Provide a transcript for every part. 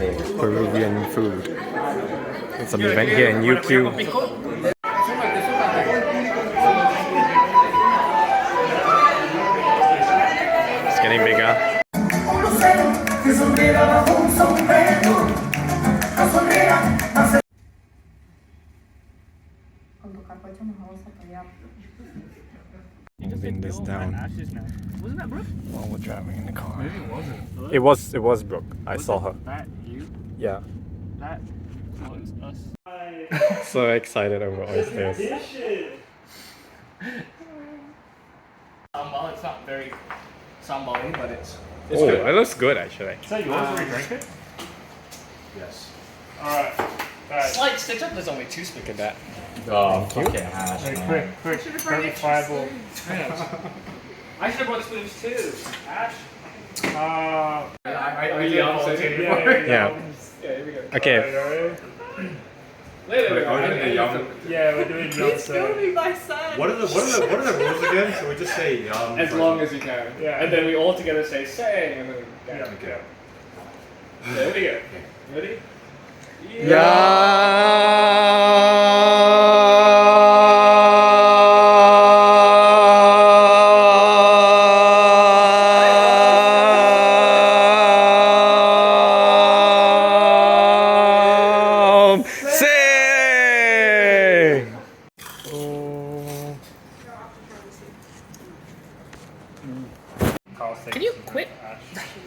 Peruvian food. It's an event here in UQ. It's getting bigger. Moving this down Wasn't that Brooke? while we're driving in the car. Maybe it wasn't. It was Brooke. I saw her. That you? Yeah. That was us. So excited over oysters. Sambal, it's not very sambal-y, but it's Oh, good. it looks good actually. Is that yours when we drank it? Yes. Alright. Slight stitch up, there's only 2 spoons. Look at that. Oh, fucking hash, man. Quick, verifiable. I should have brought spoons too. Ash. I did volunteer for it. Yeah. Yeah, here we go. Okay. Later, Yeah, we're doing yum. It's gonna be my son. What are the rules again? So we just say yum. As long as you can. Yeah. And then we all together say say, and then Yeah. Okay. there we go. Ready? Sing! Can you quit?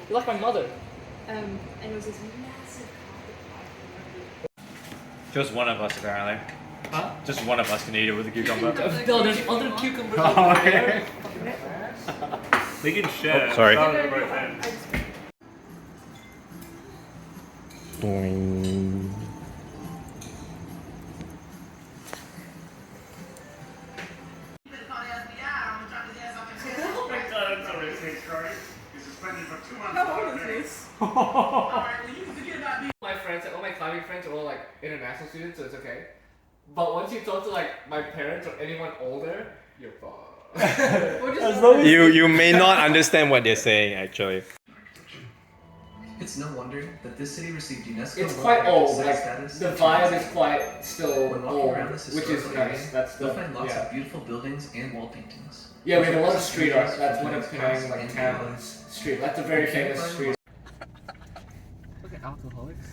You're like my mother. And it was this massive Just one of us, apparently. Huh? Just one of us can eat it with a cucumber. No, there's other cucumbers Oh, over okay. there. They can share. Oh, sorry. Sounds right then. Boing. How old is this? My friends, all my climbing friends are all like international students, so it's okay. But once you talk to like my parents or anyone older, you're fucked. Or just You may not understand what they're saying actually. It's no wonder that this city received UNESCO It's World quite Heritage old. Site Like status the in vibe 2006. is quite still When walking old, around this which is historical area, nice. That's the you'll find lots yeah. of beautiful buildings and wall paintings. Yeah, we have a lot of Which street represent art. That's one of past Penang like and town's street. That's a very famous street. Look at alcoholics.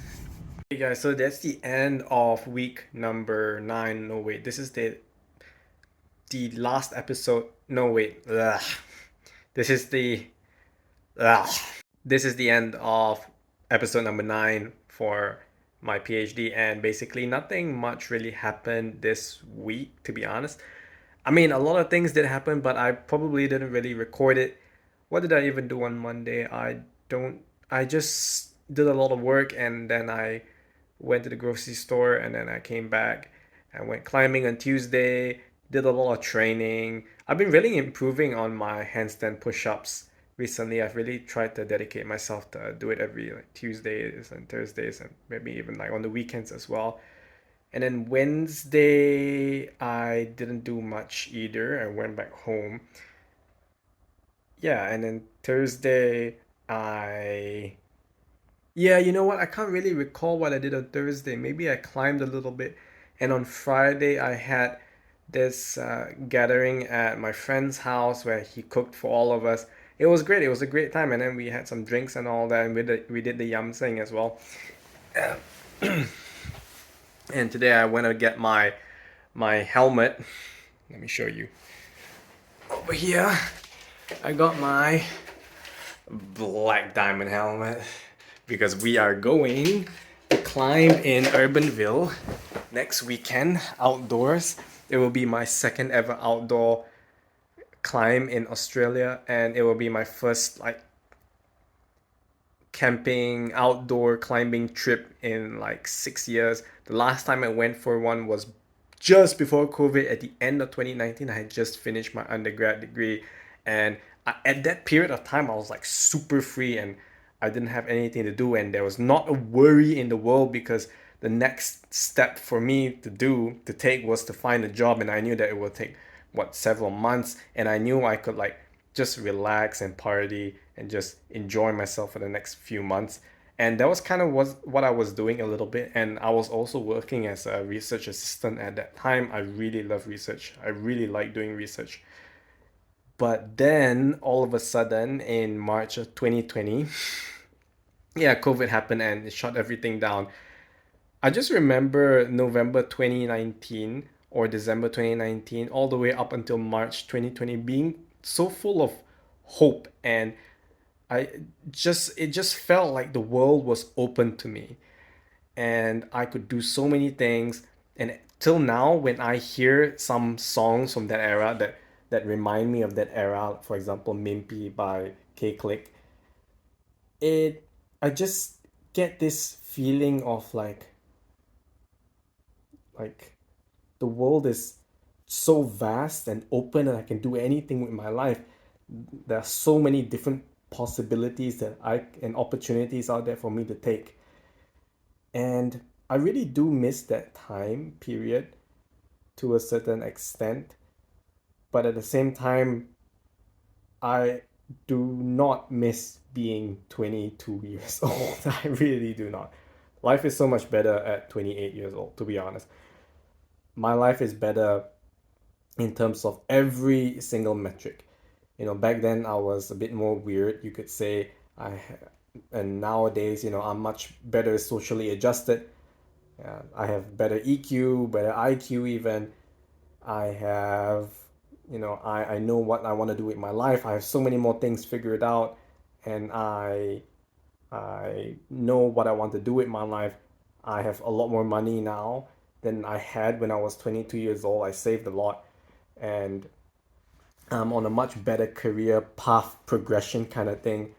Hey guys, so that's the end of week number 9. No wait, this is the last episode. No wait. Ugh. This is the This is the end of episode number 9 for my PhD, and basically nothing much really happened this week, to be honest. I mean, a lot of things did happen, but I probably didn't really record it. What did I even do on Monday? I just did a lot of work, and then I went to the grocery store, and then I came back. I went climbing on Tuesday, did a lot of training. I've been really improving on my handstand push-ups recently. I've really tried to dedicate myself to do it every Tuesdays and Thursdays, and maybe even like on the weekends as well. And then Wednesday, I didn't do much either. I went back home. Yeah, and then Thursday, yeah, you know what? I can't really recall what I did on Thursday. Maybe I climbed a little bit. And on Friday, I had this gathering at my friend's house where he cooked for all of us. It was great. It was a great time. And then we had some drinks and all that. And we did the yum sing as well. And today I went to get my helmet. Let me show you. Over here, I got my black diamond helmet because we are going to climb in Urbanville next weekend outdoors. It will be my second ever outdoor climb in Australia, and it will be my first like camping outdoor climbing trip in like 6 years. The last time I went for one was just before COVID at the end of 2019. I had just finished my undergrad degree, and at that period of time I was like super free and I didn't have anything to do, and there was not a worry in the world because the next step for me to take was to find a job, and I knew that it would take several months, and I knew I could like just relax and party and just enjoy myself for the next few months. And that was kind of was what I was doing a little bit. And I was also working as a research assistant at that time. I really love research. I really like doing research. But then all of a sudden in March of 2020, yeah, COVID happened and it shut everything down. I just remember November 2019 or December 2019, all the way up until March 2020, being so full of hope. And it just felt like the world was open to me and I could do so many things. And till now, when I hear some songs from that era that remind me of that era, for example, Mimpi by K Click, it I just get this feeling of like the world is so vast and open and I can do anything with my life. There are so many different possibilities that I and opportunities out there for me to take. And I really do miss that time period to a certain extent. But at the same time, I do not miss being 22 years old. I really do not. Life is so much better at 28 years old, to be honest. My life is better in terms of every single metric. Back then I was a bit more weird, you could say. And nowadays, I'm much better socially adjusted. I have better EQ, better IQ even. I have, I know what I want to do with my life. I have so many more things figured out, and I know what I want to do with my life. I have a lot more money now than I had when I was 22 years old. I saved a lot, and I'm on a much better career path progression kind of thing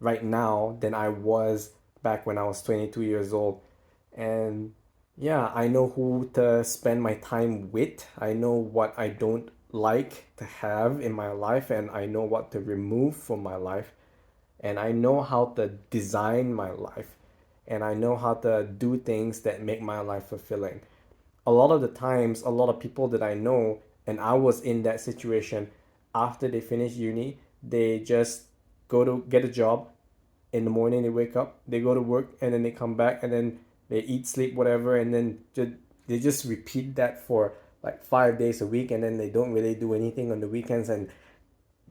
right now than I was back when I was 22 years old. And yeah, I know who to spend my time with. I know what I don't like to have in my life, and I know what to remove from my life. And I know how to design my life, and I know how to do things that make my life fulfilling. A lot of the times, a lot of people that I know, and I was in that situation, after they finish uni, they just go to get a job. In the morning, they wake up, they go to work, and then they come back, and then they eat, sleep, whatever, and then they just repeat that for like 5 days a week, and then they don't really do anything on the weekends, and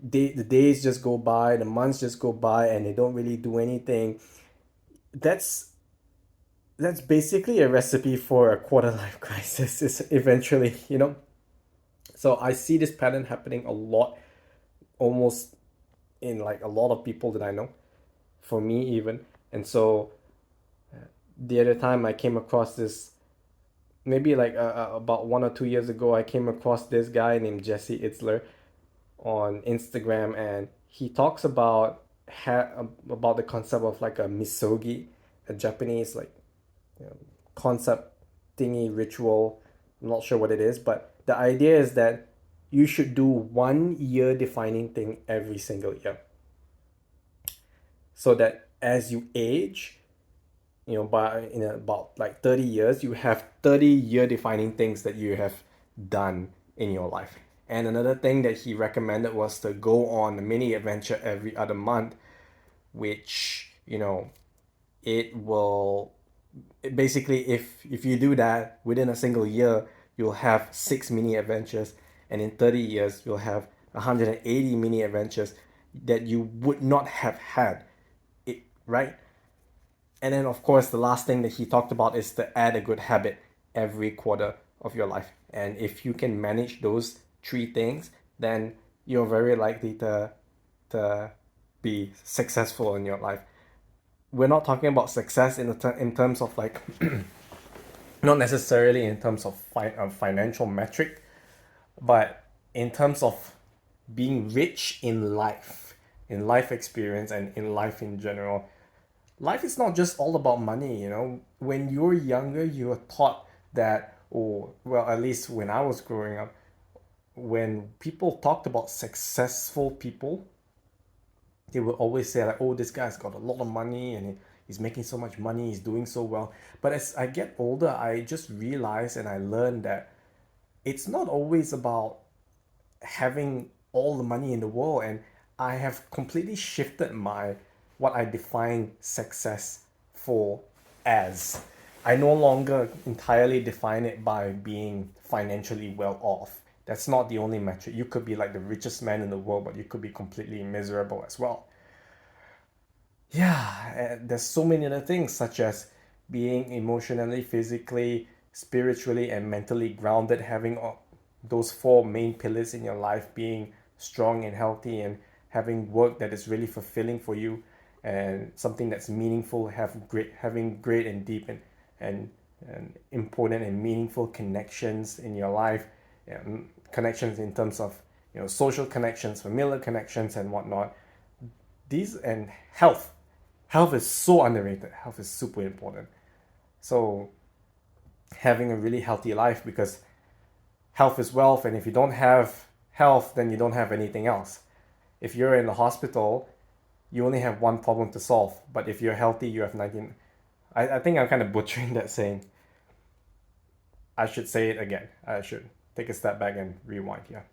the days just go by, the months just go by, and they don't really do anything. That's that's basically a recipe for a quarter life crisis. Is eventually. So I see this pattern happening a lot, almost in like a lot of people that I know, for me even. And so the other time I came across this, maybe like about 1 or 2 years ago, I came across this guy named Jesse Itzler on Instagram, and he talks about the concept of like a misogi, a Japanese like concept thingy ritual. I'm not sure what it is, but the idea is that you should do 1 year defining thing every single year, so that as you age, by in about like 30 years, you have 30-year defining things that you have done in your life. And another thing that he recommended was to go on a mini adventure every other month, which it will basically, if you do that within a single year, you'll have 6 mini adventures, and in 30 years you'll have 180 mini adventures that you would not have had it, right? And then, of course, the last thing that he talked about is to add a good habit every quarter of your life. And if you can manage those three things, then you're very likely to be successful in your life. We're not talking about success in terms of like, not necessarily in terms of financial metric, but in terms of being rich in life experience, and in life in general. Life is not just all about money. When you're younger, you're taught that, or well, at least when I was growing up, when people talked about successful people, they would always say like, oh, this guy's got a lot of money, and he's making so much money, he's doing so well. But as I get older, I just realize and I learned that it's not always about having all the money in the world. And I have completely shifted my what I define success successful as. I no longer entirely define it by being financially well off. That's not the only metric. You could be like the richest man in the world, but you could be completely miserable as well. Yeah, there's so many other things, such as being emotionally, physically, spiritually, and mentally grounded, having those four main pillars in your life, being strong and healthy, and having work that is really fulfilling for you, and something that's meaningful, having great and deep and important and meaningful connections in your life, connections in terms of social connections, familiar connections, and whatnot. These and health is so underrated. Health is super important. So having a really healthy life, because health is wealth, and if you don't have health, then you don't have anything else. If you're in the hospital, you only have one problem to solve, but if you're healthy, you have 19. I think I'm kind of butchering that saying. I should say it again. I should take a step back and rewind here.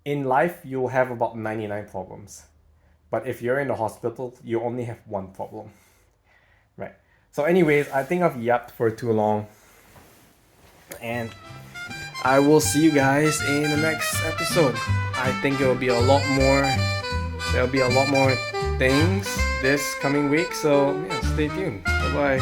In life, you'll have about 99 problems, but if you're in the hospital, you only have one problem. Right. So anyways, I think I've yapped for too long, and I will see you guys in the next episode. I think there'll be a lot more things this coming week, so yeah, stay tuned. Bye bye.